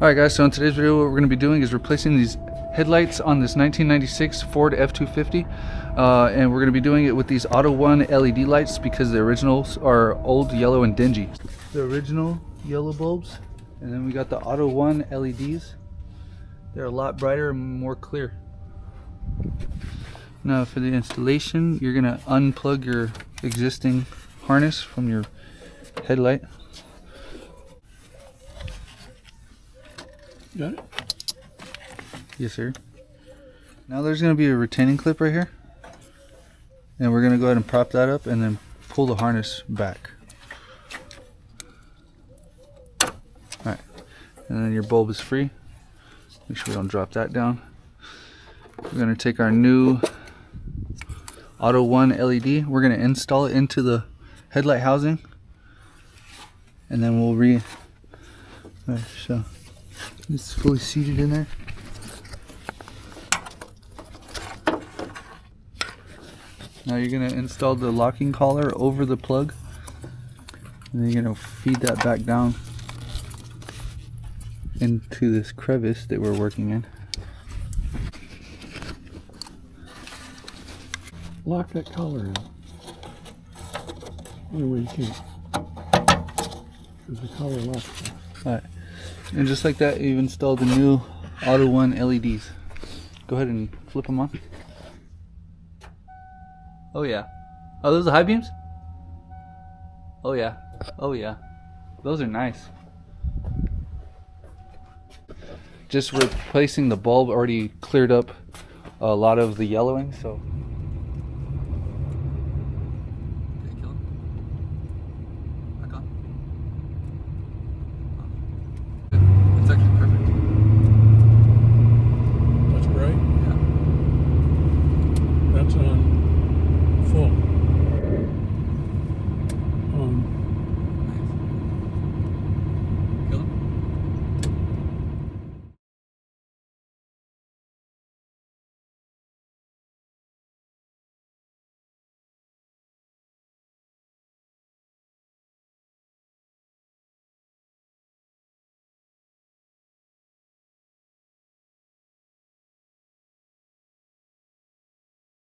Alright guys, so in today's video what we're going to be doing is replacing these headlights on this 1996 Ford F-250 and we're going to be doing it with these Auto One LED lights because the originals are old, yellow, and dingy. The original yellow bulbs, and then we got the Auto One LEDs. They're a lot brighter and more clear. Now for the installation, you're going to unplug your existing harness from your headlight. Got it? Yes, sir. Now there's going to be a retaining clip right here, and we're going to go ahead and prop that up and then pull the harness back. Alright, and then your bulb is free. Make sure we don't drop that down. We're going to take our new Auto One LED, we're going to install it into the headlight housing, and then we'll so it's fully seated in there. Now you're going to install the locking collar over the plug, and then you're going to feed that back down into this crevice that we're working in. Lock that collar in. Only way you can. Because the collar locks. Alright, and just like that, you've installed the new Auto One LEDs. Go ahead and flip them on. Oh yeah. Oh, those are high beams? Oh yeah. Oh yeah. Those are nice. Just replacing the bulb already cleared up a lot of the yellowing, so